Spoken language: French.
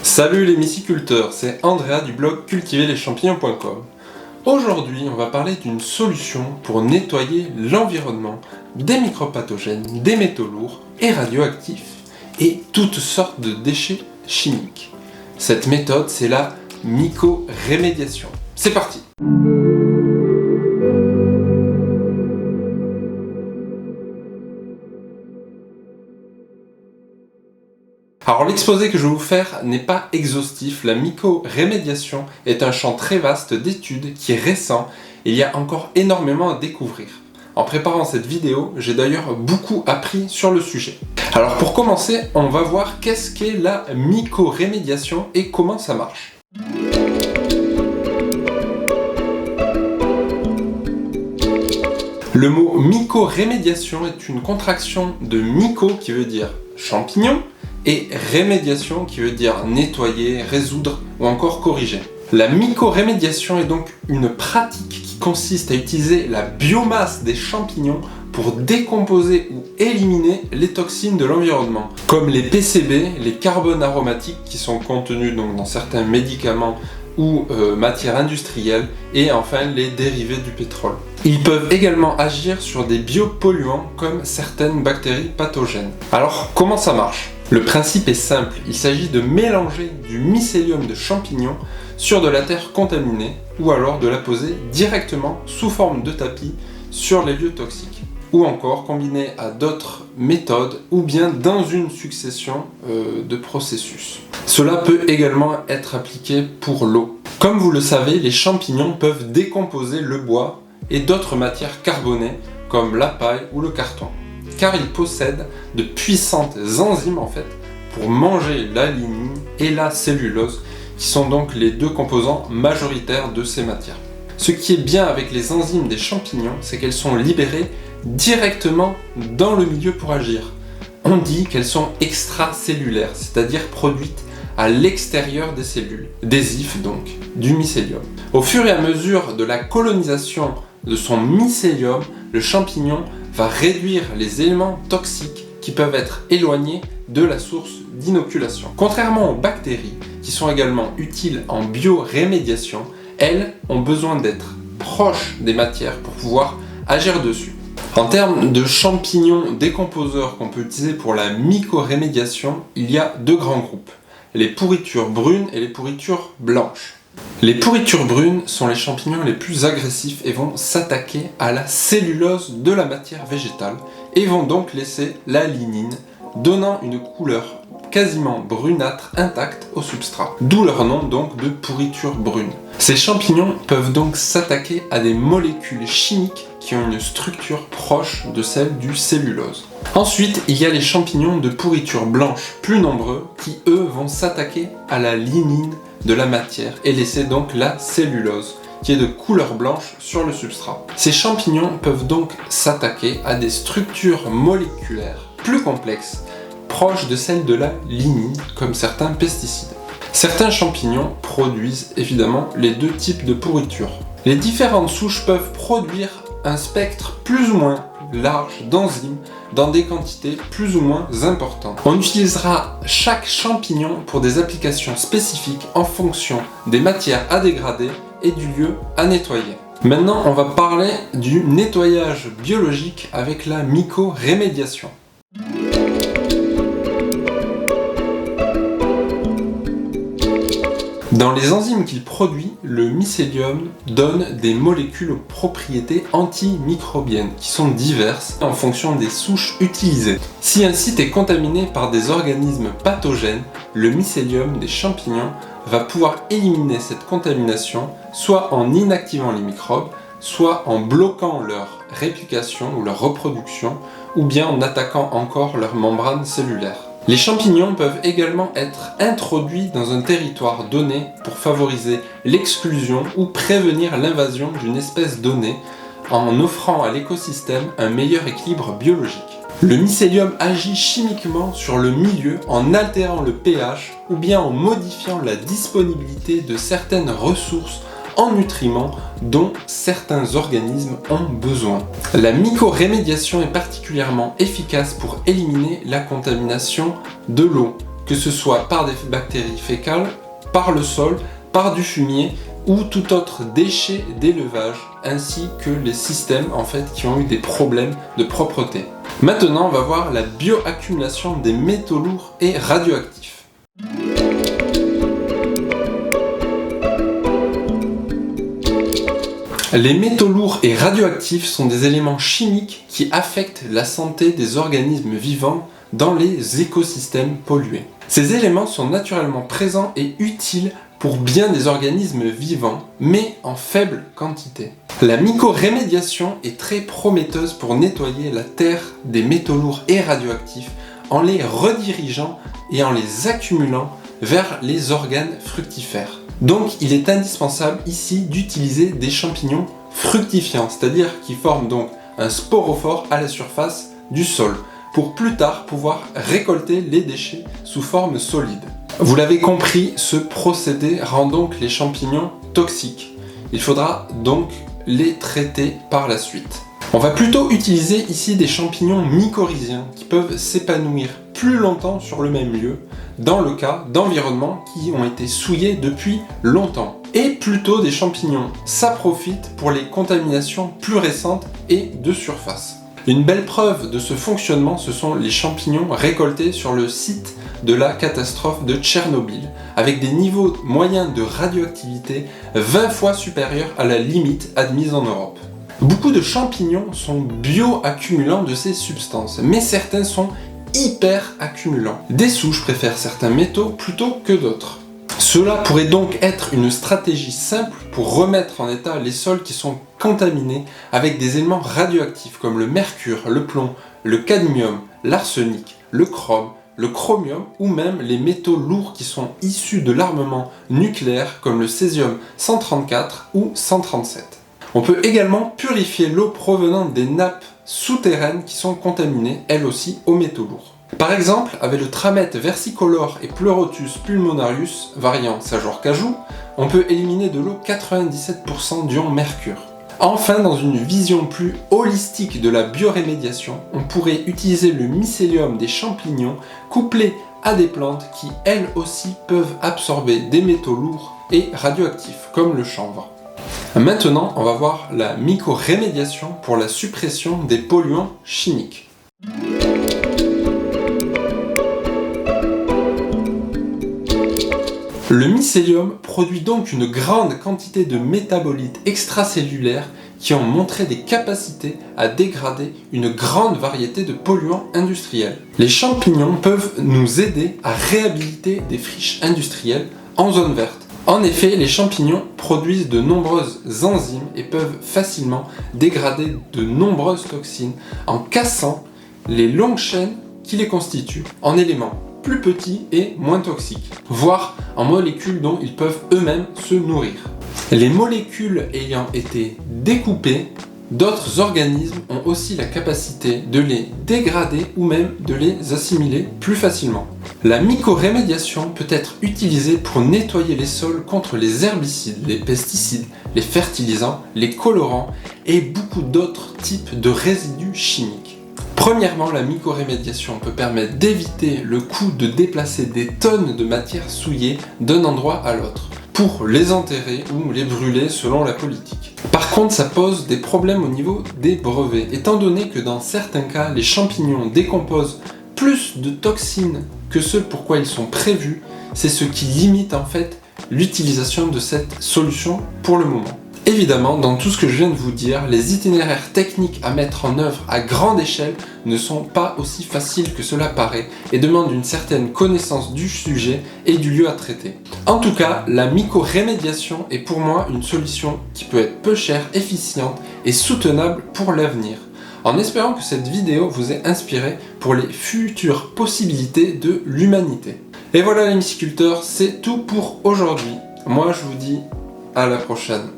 Salut les myciculteurs, c'est Andrea du blog cultiverleschampignons.com. Aujourd'hui, on va parler d'une solution pour nettoyer l'environnement des microbes pathogènes, des métaux lourds et radioactifs et toutes sortes de déchets chimiques. Cette méthode, c'est la mycorémédiation. C'est parti! Alors l'exposé que je vais vous faire n'est pas exhaustif, la mycorémédiation est un champ très vaste d'études qui est récent et il y a encore énormément à découvrir. En préparant cette vidéo, j'ai d'ailleurs beaucoup appris sur le sujet. Alors pour commencer, on va voir qu'est-ce qu'est la mycorémédiation et comment ça marche. Le mot mycorémédiation est une contraction de myco qui veut dire champignon et rémédiation qui veut dire nettoyer, résoudre ou encore corriger. La mycorémédiation est donc une pratique qui consiste à utiliser la biomasse des champignons pour décomposer ou éliminer les toxines de l'environnement, comme les PCB, les carbones aromatiques qui sont contenus donc dans certains médicaments ou matières industrielles, et enfin les dérivés du pétrole. Ils peuvent également agir sur des biopolluants comme certaines bactéries pathogènes. Alors comment ça marche ? Le principe est simple, il s'agit de mélanger du mycélium de champignons sur de la terre contaminée ou alors de la poser directement sous forme de tapis sur les lieux toxiques, ou encore combiné à d'autres méthodes ou bien dans une succession de processus. Cela peut également être appliqué pour l'eau. Comme vous le savez, les champignons peuvent décomposer le bois et d'autres matières carbonées comme la paille ou le carton, car ils possèdent de puissantes enzymes pour manger la lignine et la cellulose, qui sont donc les deux composants majoritaires de ces matières. Ce qui est bien avec les enzymes des champignons, c'est qu'elles sont libérées directement dans le milieu pour agir. On dit qu'elles sont extracellulaires, c'est-à-dire produites à l'extérieur des cellules, des ifs donc, du mycélium. Au fur et à mesure de la colonisation de son mycélium, le champignon va réduire les éléments toxiques qui peuvent être éloignés de la source d'inoculation. Contrairement aux bactéries, qui sont également utiles en biorémédiation, elles ont besoin d'être proches des matières pour pouvoir agir dessus. En termes de champignons décomposeurs qu'on peut utiliser pour la mycorémédiation, il y a deux grands groupes, les pourritures brunes et les pourritures blanches. Les pourritures brunes sont les champignons les plus agressifs et vont s'attaquer à la cellulose de la matière végétale et vont donc laisser la lignine, donnant une couleur quasiment brunâtre intacte au substrat. D'où leur nom donc de pourriture brune. Ces champignons peuvent donc s'attaquer à des molécules chimiques qui ont une structure proche de celle du cellulose. Ensuite, il y a les champignons de pourriture blanche, plus nombreux, qui eux vont s'attaquer à la lignine de la matière et laisser donc la cellulose, qui est de couleur blanche sur le substrat. Ces champignons peuvent donc s'attaquer à des structures moléculaires plus complexes, proches de celles de la lignine, comme certains pesticides. Certains champignons produisent évidemment les deux types de pourriture. Les différentes souches peuvent produire un spectre plus ou moins large d'enzymes dans des quantités plus ou moins importantes. On utilisera chaque champignon pour des applications spécifiques en fonction des matières à dégrader et du lieu à nettoyer. Maintenant, on va parler du nettoyage biologique avec la mycorémédiation. Dans les enzymes qu'il produit, le mycélium donne des molécules aux propriétés antimicrobiennes qui sont diverses en fonction des souches utilisées. Si un site est contaminé par des organismes pathogènes, le mycélium des champignons va pouvoir éliminer cette contamination soit en inactivant les microbes, soit en bloquant leur réplication ou leur reproduction, ou bien en attaquant encore leur membrane cellulaire. Les champignons peuvent également être introduits dans un territoire donné pour favoriser l'exclusion ou prévenir l'invasion d'une espèce donnée en offrant à l'écosystème un meilleur équilibre biologique. Le mycélium agit chimiquement sur le milieu en altérant le pH ou bien en modifiant la disponibilité de certaines ressources en nutriments dont certains organismes ont besoin. La mycorémédiation est particulièrement efficace pour éliminer la contamination de l'eau, que ce soit par des bactéries fécales, par le sol, par du fumier ou tout autre déchet d'élevage, ainsi que les systèmes qui ont eu des problèmes de propreté. Maintenant, on va voir la bioaccumulation des métaux lourds et radioactifs. Les métaux lourds et radioactifs sont des éléments chimiques qui affectent la santé des organismes vivants dans les écosystèmes pollués. Ces éléments sont naturellement présents et utiles pour bien des organismes vivants, mais en faible quantité. La mycorémédiation est très prometteuse pour nettoyer la terre des métaux lourds et radioactifs en les redirigeant et en les accumulant vers les organes fructifères. Donc il est indispensable ici d'utiliser des champignons fructifiants, c'est-à-dire qui forment donc un sporophore à la surface du sol, pour plus tard pouvoir récolter les déchets sous forme solide. Vous l'avez compris, ce procédé rend donc les champignons toxiques. Il faudra donc les traiter par la suite. On va plutôt utiliser ici des champignons mycorhiziens qui peuvent s'épanouir plus longtemps sur le même lieu, dans le cas d'environnements qui ont été souillés depuis longtemps. Et plutôt des champignons saprophytes pour les contaminations plus récentes et de surface. Une belle preuve de ce fonctionnement, ce sont les champignons récoltés sur le site de la catastrophe de Tchernobyl, avec des niveaux moyens de radioactivité 20 fois supérieurs à la limite admise en Europe. Beaucoup de champignons sont bioaccumulants de ces substances, mais certains sont hyper accumulants. Des souches préfèrent certains métaux plutôt que d'autres. Cela pourrait donc être une stratégie simple pour remettre en état les sols qui sont contaminés avec des éléments radioactifs comme le mercure, le plomb, le cadmium, l'arsenic, le chrome, le chromium ou même les métaux lourds qui sont issus de l'armement nucléaire comme le césium 134 ou 137. On peut également purifier l'eau provenant des nappes souterraines qui sont contaminées, elles aussi, aux métaux lourds. Par exemple, avec le tramètre versicolore et Pleurotus pulmonarius, variant Sajor-Cajou, on peut éliminer de l'eau 97% d'ion mercure. Enfin, dans une vision plus holistique de la biorémédiation, on pourrait utiliser le mycélium des champignons couplé à des plantes qui, elles aussi, peuvent absorber des métaux lourds et radioactifs, comme le chanvre. Maintenant, on va voir la mycorémédiation pour la suppression des polluants chimiques. Le mycélium produit donc une grande quantité de métabolites extracellulaires qui ont montré des capacités à dégrader une grande variété de polluants industriels. Les champignons peuvent nous aider à réhabiliter des friches industrielles en zone verte. En effet, les champignons produisent de nombreuses enzymes et peuvent facilement dégrader de nombreuses toxines en cassant les longues chaînes qui les constituent en éléments plus petits et moins toxiques, voire en molécules dont ils peuvent eux-mêmes se nourrir. Les molécules ayant été découpées, d'autres organismes ont aussi la capacité de les dégrader ou même de les assimiler plus facilement. La mycorémédiation peut être utilisée pour nettoyer les sols contre les herbicides, les pesticides, les fertilisants, les colorants et beaucoup d'autres types de résidus chimiques. Premièrement, la mycorémédiation peut permettre d'éviter le coût de déplacer des tonnes de matières souillées d'un endroit à l'autre, pour les enterrer ou les brûler selon la politique. Par contre, ça pose des problèmes au niveau des brevets, étant donné que dans certains cas, les champignons décomposent plus de toxines que ce pour quoi ils sont prévus, c'est ce qui limite en fait l'utilisation de cette solution pour le moment. Évidemment, dans tout ce que je viens de vous dire, les itinéraires techniques à mettre en œuvre à grande échelle ne sont pas aussi faciles que cela paraît et demandent une certaine connaissance du sujet et du lieu à traiter. En tout cas, la mycorémédiation est pour moi une solution qui peut être peu chère, efficiente et soutenable pour l'avenir. En espérant que cette vidéo vous ait inspiré pour les futures possibilités de l'humanité. Et voilà les myciculteurs, c'est tout pour aujourd'hui. Moi je vous dis à la prochaine.